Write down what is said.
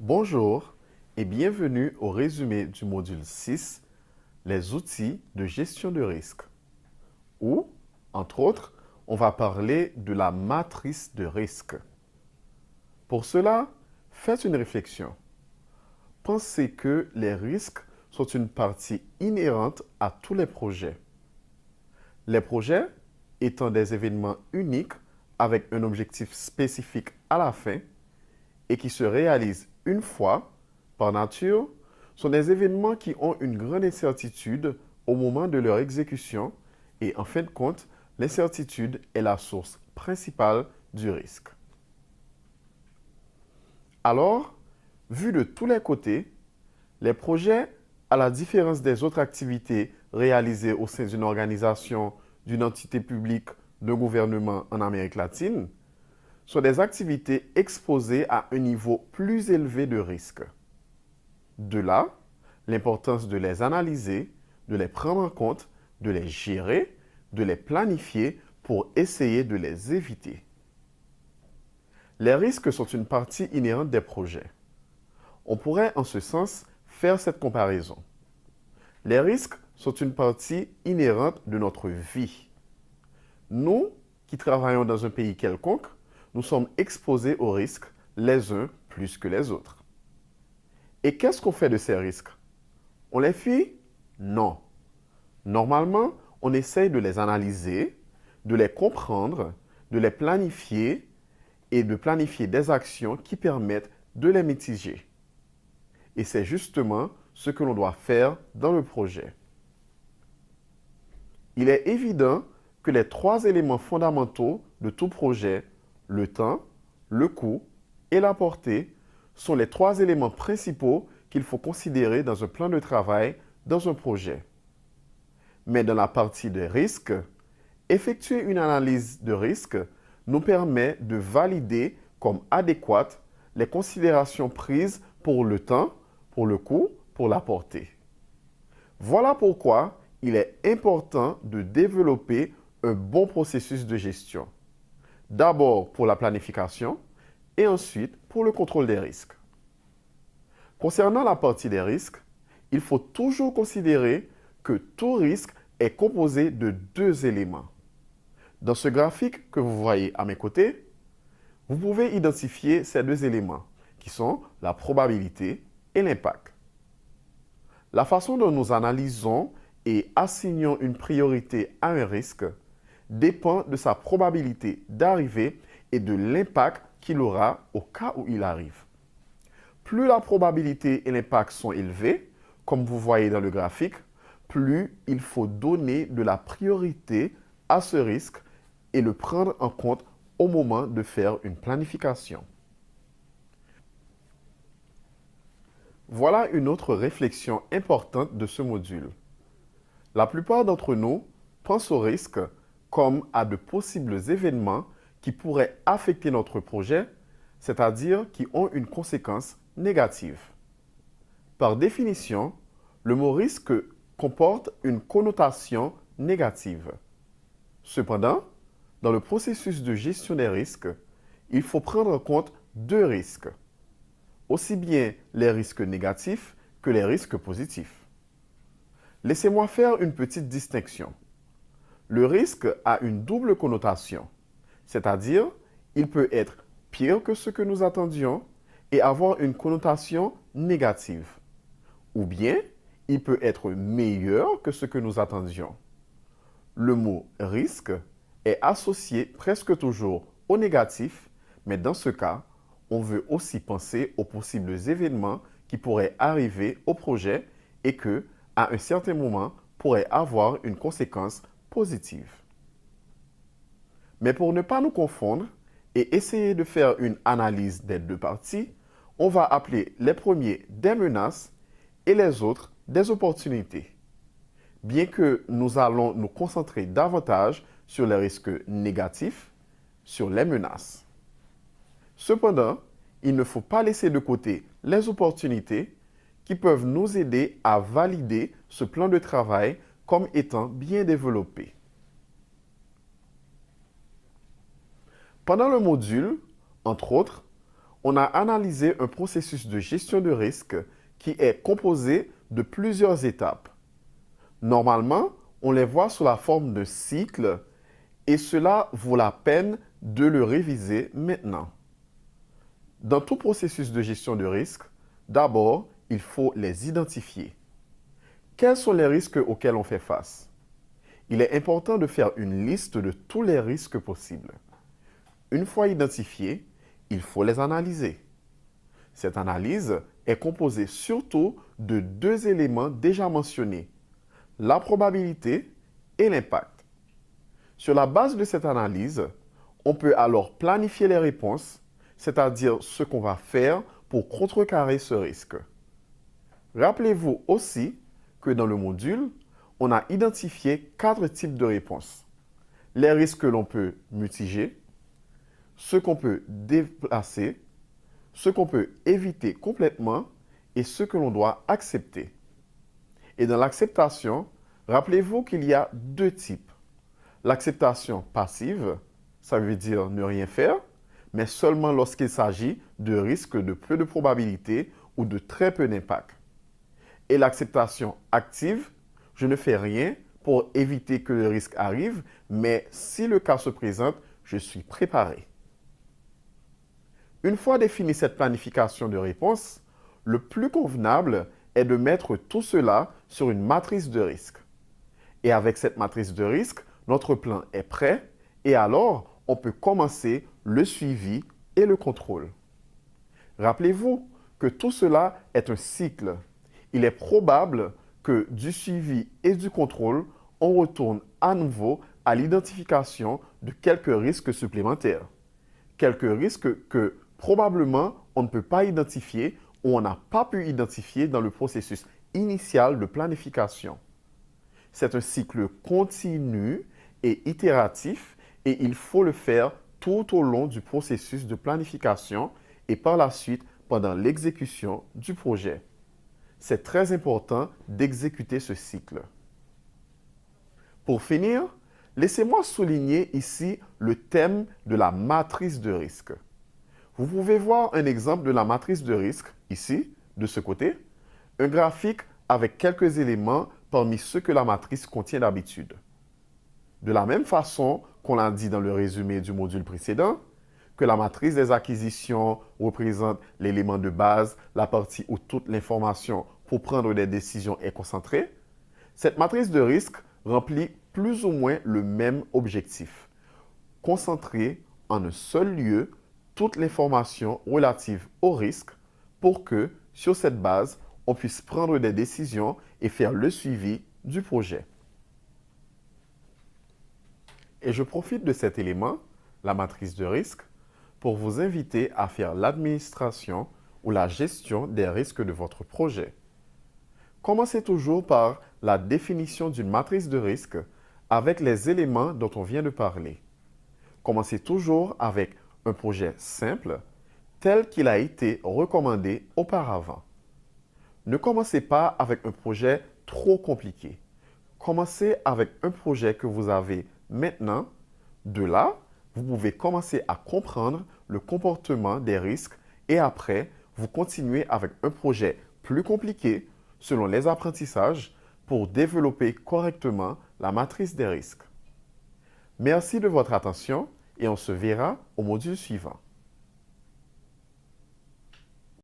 Bonjour et bienvenue au résumé du module 6, les outils de gestion de risque, où, entre autres, on va parler de la matrice de risque. Pour cela, faites une réflexion. Pensez que les risques sont une partie inhérente à tous les projets. Les projets étant des événements uniques avec un objectif spécifique à la fin et qui se réalisent une fois, par nature, sont des événements qui ont une grande incertitude au moment de leur exécution et en fin de compte, l'incertitude est la source principale du risque. Alors, vu de tous les côtés, les projets, à la différence des autres activités réalisées au sein d'une organisation, d'une entité publique, d'un gouvernement en Amérique latine, sont des activités exposées à un niveau plus élevé de risque. De là, l'importance de les analyser, de les prendre en compte, de les gérer, de les planifier pour essayer de les éviter. Les risques sont une partie inhérente des projets. On pourrait en ce sens faire cette comparaison. Les risques sont une partie inhérente de notre vie. Nous, qui travaillons dans un pays quelconque, nous sommes exposés aux risques les uns plus que les autres. Et qu'est-ce qu'on fait de ces risques? On les fuit? Non. Normalement, on essaye de les analyser, de les comprendre, de les planifier et de planifier des actions qui permettent de les mitiger. Et c'est justement ce que l'on doit faire dans le projet. Il est évident que les trois éléments fondamentaux de tout projet, le temps, le coût et la portée, sont les trois éléments principaux qu'il faut considérer dans un plan de travail, dans un projet. Mais dans la partie de risque, effectuer une analyse de risque nous permet de valider comme adéquates les considérations prises pour le temps, pour le coût, pour la portée. Voilà pourquoi il est important de développer un bon processus de gestion. D'abord pour la planification et ensuite pour le contrôle des risques. Concernant la partie des risques, il faut toujours considérer que tout risque est composé de deux éléments. Dans ce graphique que vous voyez à mes côtés, vous pouvez identifier ces deux éléments qui sont la probabilité et l'impact. La façon dont nous analysons et assignons une priorité à un risque dépend de sa probabilité d'arriver et de l'impact qu'il aura au cas où il arrive. Plus la probabilité et l'impact sont élevés, comme vous voyez dans le graphique, plus il faut donner de la priorité à ce risque et le prendre en compte au moment de faire une planification. Voilà une autre réflexion importante de ce module. La plupart d'entre nous pensent aux risques comme à de possibles événements qui pourraient affecter notre projet, c'est-à-dire qui ont une conséquence négative. Par définition, le mot risque comporte une connotation négative. Cependant, dans le processus de gestion des risques, il faut prendre en compte deux risques, aussi bien les risques négatifs que les risques positifs. Laissez-moi faire une petite distinction. Le risque a une double connotation, c'est-à-dire il peut être pire que ce que nous attendions et avoir une connotation négative, ou bien il peut être meilleur que ce que nous attendions. Le mot risque est associé presque toujours au négatif, mais dans ce cas, on veut aussi penser aux possibles événements qui pourraient arriver au projet et que, à un certain moment, pourraient avoir une conséquence positive. Mais pour ne pas nous confondre et essayer de faire une analyse des deux parties, on va appeler les premiers des menaces et les autres des opportunités. Bien que nous allons nous concentrer davantage sur les risques négatifs, sur les menaces. Cependant, il ne faut pas laisser de côté les opportunités qui peuvent nous aider à valider ce plan de travail comme étant bien développé. Pendant le module, entre autres, on a analysé un processus de gestion de risque qui est composé de plusieurs étapes. Normalement, on les voit sous la forme d'un cycle et cela vaut la peine de le réviser maintenant. Dans tout processus de gestion de risque, d'abord, il faut les identifier. Quels sont les risques auxquels on fait face? Il est important de faire une liste de tous les risques possibles. Une fois identifiés, il faut les analyser. Cette analyse est composée surtout de deux éléments déjà mentionnés, la probabilité et l'impact. Sur la base de cette analyse, on peut alors planifier les réponses, c'est-à-dire ce qu'on va faire pour contrecarrer ce risque. Rappelez-vous aussi que dans le module, on a identifié 4 types de réponses. Les risques que l'on peut mitiger, ceux qu'on peut déplacer, ceux qu'on peut éviter complètement et ceux que l'on doit accepter. Et dans l'acceptation, rappelez-vous qu'il y a 2 types. L'acceptation passive, ça veut dire ne rien faire, mais seulement lorsqu'il s'agit de risques de peu de probabilité ou de très peu d'impact. Et l'acceptation active, je ne fais rien pour éviter que le risque arrive, mais si le cas se présente, je suis préparé. Une fois définie cette planification de réponse, le plus convenable est de mettre tout cela sur une matrice de risque. Et avec cette matrice de risque, notre plan est prêt et alors on peut commencer le suivi et le contrôle. Rappelez-vous que tout cela est un cycle. Il est probable que du suivi et du contrôle, on retourne à nouveau à l'identification de quelques risques supplémentaires. Quelques risques que probablement on ne peut pas identifier ou on n'a pas pu identifier dans le processus initial de planification. C'est un cycle continu et itératif et il faut le faire tout au long du processus de planification et par la suite pendant l'exécution du projet. C'est très important d'exécuter ce cycle. Pour finir, laissez-moi souligner ici le thème de la matrice de risque. Vous pouvez voir un exemple de la matrice de risque ici, de ce côté, un graphique avec quelques éléments parmi ceux que la matrice contient d'habitude. De la même façon qu'on l'a dit dans le résumé du module précédent, que la matrice des acquisitions représente l'élément de base, la partie où toute l'information pour prendre des décisions est concentrée, cette matrice de risque remplit plus ou moins le même objectif. Concentrer en un seul lieu toute l'information relative au risque pour que, sur cette base, on puisse prendre des décisions et faire le suivi du projet. Et je profite de cet élément, la matrice de risque, pour vous inviter à faire l'administration ou la gestion des risques de votre projet. Commencez toujours par la définition d'une matrice de risque avec les éléments dont on vient de parler. Commencez toujours avec un projet simple tel qu'il a été recommandé auparavant. Ne commencez pas avec un projet trop compliqué. Commencez avec un projet que vous avez maintenant. De là, vous pouvez commencer à comprendre le comportement des risques et après, vous continuez avec un projet plus compliqué selon les apprentissages pour développer correctement la matrice des risques. Merci de votre attention et on se verra au module suivant.